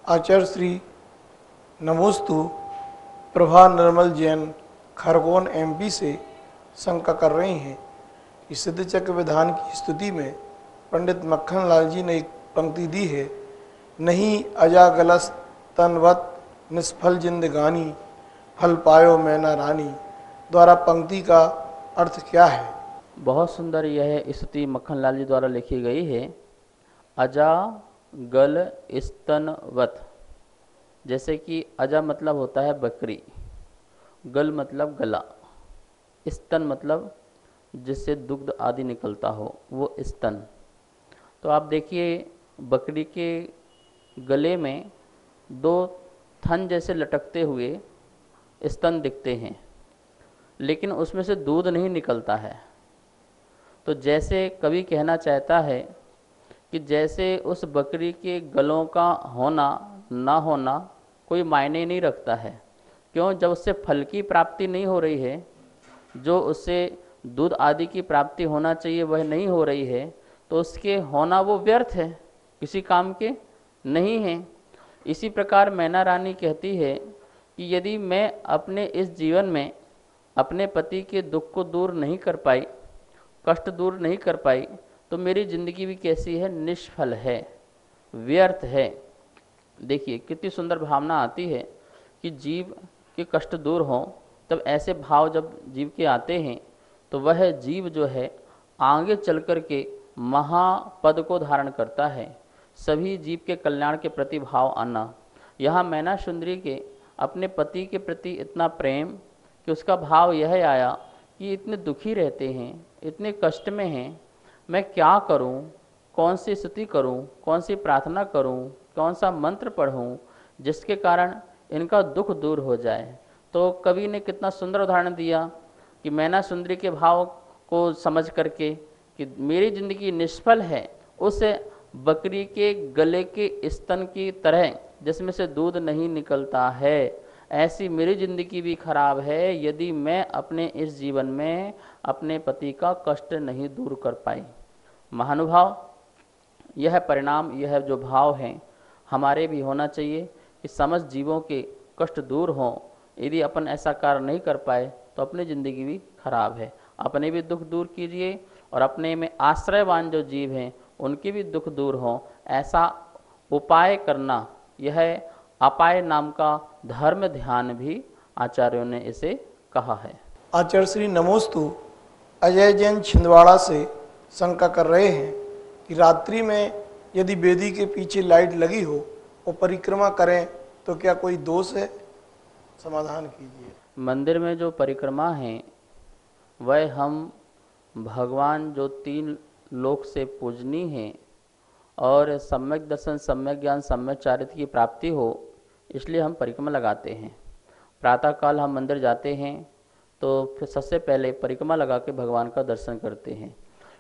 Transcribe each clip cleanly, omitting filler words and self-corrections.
आचार्य श्री नमोस्तु प्रभा निर्मल जैन खरगोन एमपी से शंका कर रही हैं कि सिद्ध चक्र विधान की स्तुति में पंडित मक्खन लाल जी ने एक पंक्ति दी है, नहीं अजागलस तनवत निष्फल जिंदगानी फल पायो मैना रानी। द्वारा पंक्ति का अर्थ क्या है? बहुत सुंदर यह स्तुति मक्खन लाल जी द्वारा लिखी गई है। अजा गल स्तनवत, जैसे कि अजा मतलब होता है बकरी, गल मतलब गला, स्तन मतलब जिससे दुग्ध आदि निकलता हो वो स्तन। तो आप देखिए बकरी के गले में दो थन जैसे लटकते हुए स्तन दिखते हैं, लेकिन उसमें से दूध नहीं निकलता है। तो जैसे कवि कहना चाहता है कि जैसे उस बकरी के गलों का होना ना होना कोई मायने नहीं रखता है। क्यों? जब उससे फल की प्राप्ति नहीं हो रही है, जो उससे दूध आदि की प्राप्ति होना चाहिए वह नहीं हो रही है, तो उसके होना वो व्यर्थ है, किसी काम के नहीं है। इसी प्रकार मैना रानी कहती है कि यदि मैं अपने इस जीवन में अपने पति के दुख को दूर नहीं कर पाई, कष्ट दूर नहीं कर पाई, तो मेरी जिंदगी भी कैसी है? निष्फल है, व्यर्थ है। देखिए कितनी सुंदर भावना आती है कि जीव के कष्ट दूर हों। तब ऐसे भाव जब जीव के आते हैं तो वह जीव जो है आगे चल कर के महापद को धारण करता है। सभी जीव के कल्याण के प्रति भाव आना। यहाँ मैना सुंदरी के अपने पति के प्रति इतना प्रेम कि उसका भाव यह आया कि इतने दुखी रहते हैं, इतने कष्ट में हैं, मैं क्या करूं, कौन सी स्तुति करूं, कौन सी प्रार्थना करूं, कौन सा मंत्र पढ़ूं जिसके कारण इनका दुख दूर हो जाए। तो कवि ने कितना सुंदर उदाहरण दिया कि मैना सुंदरी के भाव को समझ करके कि मेरी जिंदगी निष्फल है उस बकरी के गले के स्तन की तरह जिसमें से दूध नहीं निकलता है, ऐसी मेरी जिंदगी भी खराब है यदि मैं अपने इस जीवन में अपने पति का कष्ट नहीं दूर कर पाई। महानुभाव, यह परिणाम, यह जो भाव है हमारे भी होना चाहिए कि समस्त जीवों के कष्ट दूर हों। यदि अपन ऐसा कार्य नहीं कर पाए तो अपनी जिंदगी भी खराब है। अपने भी दुख दूर कीजिए और अपने में आश्रयवान जो जीव हैं उनके भी दुख दूर हों, ऐसा उपाय करना, यह अपाय नाम का धर्म ध्यान भी आचार्यों ने इसे कहा है। आचार्य श्री नमोस्तु अजय जैन छिंदवाड़ा से शंका कर रहे हैं कि रात्रि में यदि वेदी के पीछे लाइट लगी हो और परिक्रमा करें तो क्या कोई दोष है? समाधान कीजिए। मंदिर में जो परिक्रमा है वह हम भगवान जो 3 लोक से पूजनीय हैं और सम्यक दर्शन, सम्यक ज्ञान, सम्यक चारित्र की प्राप्ति हो, इसलिए हम परिक्रमा लगाते हैं। प्रातःकाल हम मंदिर जाते हैं तो फिर सबसे पहले परिक्रमा लगा के भगवान का दर्शन करते हैं।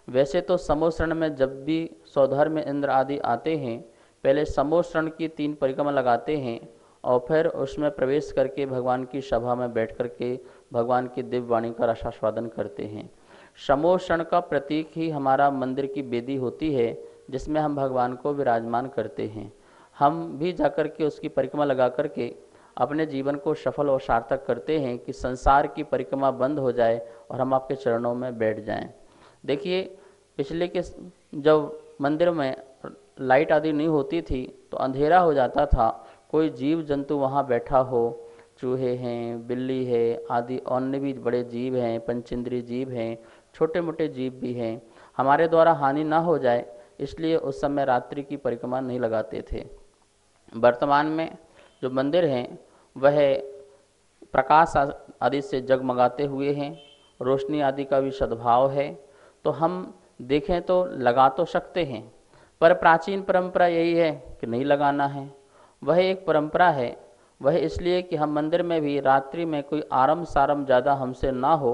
वैसे तो समोशरण में जब भी सौधर्म इंद्र आदि आते हैं पहले समोशरण की 3 परिक्रमा लगाते हैं और फिर उसमें प्रवेश करके भगवान की सभा में बैठ करके भगवान की दिव्य वाणी का रसास्वादन करते हैं। समोशरण का प्रतीक ही हमारा मंदिर की वेदी होती है जिसमें हम भगवान को विराजमान करते हैं। हम भी जाकर के उसकी परिक्रमा लगा करके अपने जीवन को सफल और सार्थक करते हैं कि संसार की परिक्रमा बंद हो जाए और हम आपके चरणों में बैठ जाएं। देखिए पिछले के जब मंदिर में लाइट आदि नहीं होती थी तो अंधेरा हो जाता था, कोई जीव जंतु वहाँ बैठा हो, चूहे हैं, बिल्ली है आदि अन्य भी बड़े जीव हैं, पंचेंद्रिय जीव हैं, छोटे मोटे जीव भी हैं, हमारे द्वारा हानि ना हो जाए इसलिए उस समय रात्रि की परिक्रमा नहीं लगाते थे। वर्तमान में जो मंदिर हैं वह प्रकाश आदि से जगमगाते हुए हैं, रोशनी आदि का भी सद्भाव है, तो हम देखें तो लगा तो सकते हैं, पर प्राचीन परंपरा यही है कि नहीं लगाना है। वह एक परंपरा है, वह इसलिए कि हम मंदिर में भी रात्रि में कोई आरम सारम ज़्यादा हमसे ना हो,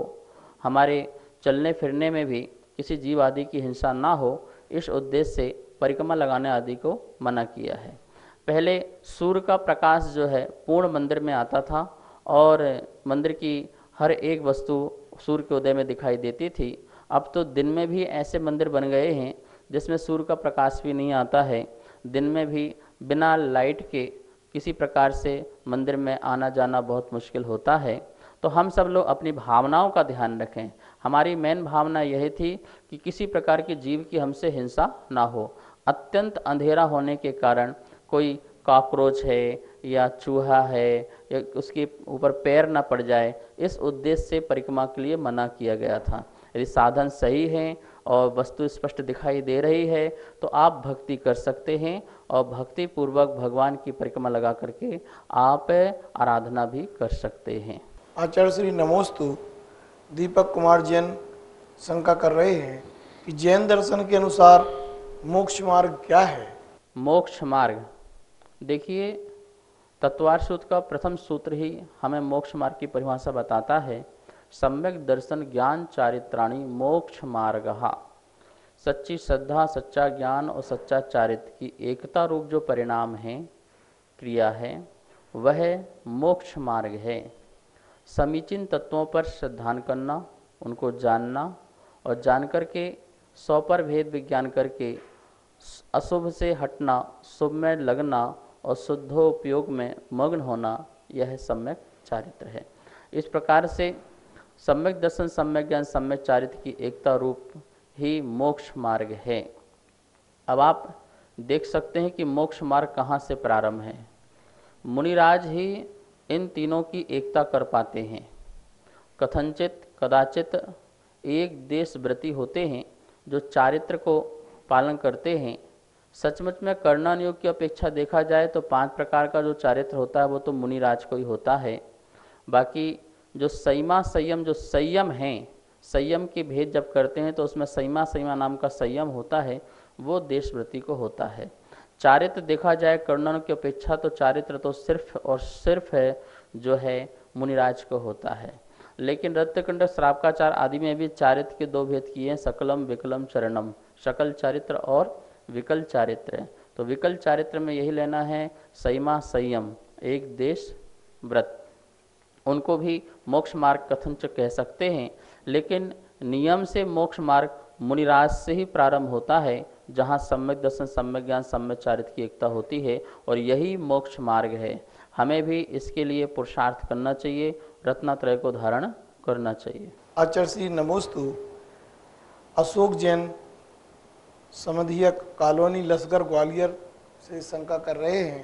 हमारे चलने फिरने में भी किसी जीव आदि की हिंसा ना हो, इस उद्देश्य से परिक्रमा लगाने आदि को मना किया है। पहले सूर्य का प्रकाश जो है पूर्ण मंदिर में आता था और मंदिर की हर एक वस्तु सूर्य के उदय में दिखाई देती थी। अब तो दिन में भी ऐसे मंदिर बन गए हैं जिसमें सूर्य का प्रकाश भी नहीं आता है, दिन में भी बिना लाइट के किसी प्रकार से मंदिर में आना जाना बहुत मुश्किल होता है। तो हम सब लोग अपनी भावनाओं का ध्यान रखें। हमारी मेन भावना यही थी कि किसी प्रकार के जीव की हमसे हिंसा ना हो। अत्यंत अंधेरा होने के कारण कोई कॉकरोच है या चूहा है या उसके ऊपर पैर ना पड़ जाए, इस उद्देश्य से परिक्रमा के लिए मना किया गया था। यदि साधन सही है और वस्तु स्पष्ट दिखाई दे रही है तो आप भक्ति कर सकते हैं और भक्ति पूर्वक भगवान की परिक्रमा लगा करके आप आराधना भी कर सकते हैं। आचार्य श्री नमोस्तु दीपक कुमार जैन शंका कर रहे हैं कि जैन दर्शन के अनुसार मोक्ष मार्ग क्या है? मोक्ष मार्ग, देखिए तत्वार सूत्र का प्रथम सूत्र ही हमें मोक्ष मार्ग की परिभाषा बताता है। सम्यक दर्शन ज्ञान चारित्राणि मोक्ष मार्गः। सच्ची श्रद्धा, सच्चा ज्ञान और सच्चा चारित्र की एकता रूप जो परिणाम है, क्रिया है, वह मोक्ष मार्ग है। समीचीन तत्वों पर श्रद्धान करना, उनको जानना और जानकर के सौ पर भेद विज्ञान करके अशुभ से हटना, शुभ में लगना और शुद्धोपयोग में मग्न होना, यह सम्यक चारित्र है। इस प्रकार से सम्यक दर्शन, सम्यक ज्ञान, सम्यक चारित्र की एकता रूप ही मोक्ष मार्ग है। अब आप देख सकते हैं कि मोक्ष मार्ग कहाँ से प्रारंभ है। मुनिराज ही इन तीनों की एकता कर पाते हैं। कथनचित कदाचित एक देशव्रती होते हैं जो चारित्र को पालन करते हैं। सचमुच में कर्णन की अपेक्षा देखा जाए तो 5 प्रकार का जो चारित्र होता है वो तो मुनिराज को ही होता है। बाकी जो संयमा संयम, जो संयम है, संयम के भेद जब करते हैं तो उसमें संयमा नाम का संयम होता है, वो देशव्रती को होता है। चारित्र देखा जाए कर्णन की अपेक्षा तो चारित्र तो सिर्फ और सिर्फ है जो है मुनिराज को होता है। लेकिन रत्नकुंड, श्रावकाचार आदि में भी चारित्र के 2 भेद किए हैं, सकलम विकलम चरणम, सकल चारित्र और विकल चारित्र। तो विकल चारित्र में यही लेना है संयमा संयम, एक देश व्रत, उनको भी मोक्ष मार्ग कथनच कह सकते हैं। लेकिन नियम से मोक्ष मार्ग मुनिराज से ही प्रारंभ होता है, जहाँ सम्यक दर्शन, सम्यक ज्ञान, सम्यक चारित्र की एकता होती है और यही मोक्ष मार्ग है। हमें भी इसके लिए पुरुषार्थ करना चाहिए, रत्नत्रय को धारण करना चाहिए। आचार्य श्री नमोस्तु अशोक जैन समधिया कॉलोनी लसगर ग्वालियर से शंका कर रहे हैं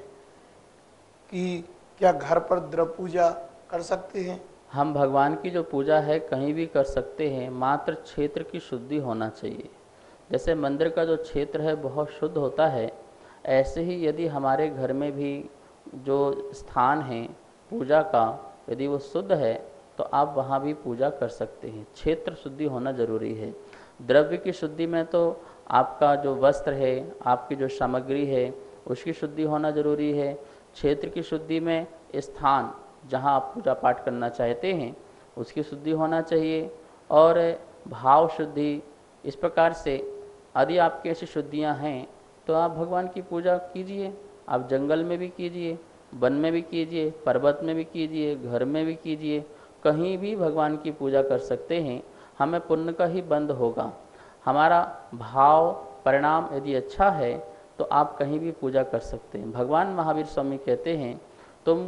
कि क्या घर पर द्रव्य पूजा कर सकते हैं? हम भगवान की जो पूजा है कहीं भी कर सकते हैं, मात्र क्षेत्र की शुद्धि होना चाहिए। जैसे मंदिर का जो क्षेत्र है बहुत शुद्ध होता है, ऐसे ही यदि हमारे घर में भी जो स्थान है पूजा का, यदि वो शुद्ध है तो आप वहाँ भी पूजा कर सकते हैं। क्षेत्र शुद्धि होना जरूरी है। द्रव्य की शुद्धि में तो आपका जो वस्त्र है, आपकी जो सामग्री है, उसकी शुद्धि होना जरूरी है। क्षेत्र की शुद्धि में स्थान जहाँ आप पूजा पाठ करना चाहते हैं उसकी शुद्धि होना चाहिए। और भाव शुद्धि, इस प्रकार से यदि आपकी ऐसी शुद्धियाँ हैं तो आप भगवान की पूजा कीजिए। आप जंगल में भी कीजिए, वन में भी कीजिए, पर्वत में भी कीजिए, घर में भी कीजिए, कहीं भी भगवान की पूजा कर सकते हैं। हमें पुण्य का ही बंद होगा। हमारा भाव परिणाम यदि अच्छा है तो आप कहीं भी पूजा कर सकते हैं। भगवान महावीर स्वामी कहते हैं, तुम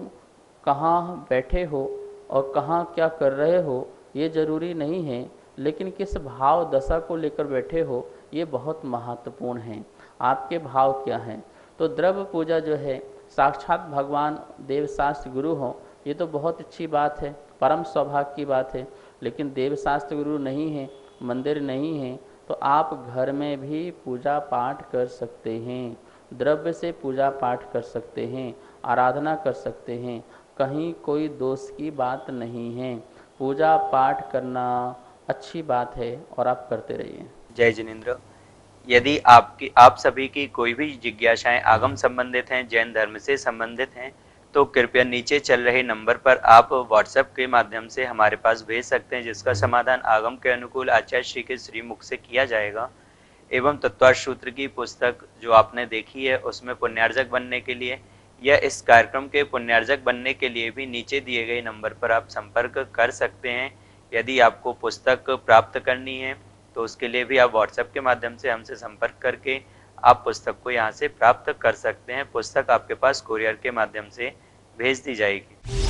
कहाँ बैठे हो और कहाँ क्या कर रहे हो ये जरूरी नहीं है, लेकिन किस भाव दशा को लेकर बैठे हो ये बहुत महत्वपूर्ण है। आपके भाव क्या हैं? तो द्रव्य पूजा जो है, साक्षात भगवान देवशास्त्र गुरु हो, ये तो बहुत अच्छी बात है, परम सौभाग्य की बात है। लेकिन देवशास्त्र गुरु नहीं है, मंदिर नहीं है, तो आप घर में भी पूजा पाठ कर सकते हैं, द्रव्य से पूजा पाठ कर सकते हैं, आराधना कर सकते हैं। कहीं कोई दोष की बात नहीं है। पूजा पाठ करना अच्छी बात है और आप करते रहिए। जय जिनेन्द्र। यदि आप सभी की कोई भी जिज्ञासाएं आगम संबंधित हैं, जैन धर्म से संबंधित हैं, तो कृपया नीचे चल रहे नंबर पर आप व्हाट्सएप के माध्यम से हमारे पास भेज सकते हैं, जिसका समाधान आगम के अनुकूल आचार्य श्री के श्रीमुख से किया जाएगा। एवं तत्वार्थ सूत्र की पुस्तक जो आपने देखी है उसमें पुण्यार्जक बनने के लिए या इस कार्यक्रम के पुण्यार्जक बनने के लिए भी नीचे दिए गए नंबर पर आप संपर्क कर सकते हैं। यदि आपको पुस्तक प्राप्त करनी है तो उसके लिए भी आप व्हाट्सएप के माध्यम से हमसे संपर्क करके आप पुस्तक को यहाँ से प्राप्त कर सकते हैं। पुस्तक आपके पास कुरियर के माध्यम से भेज दी जाएगी।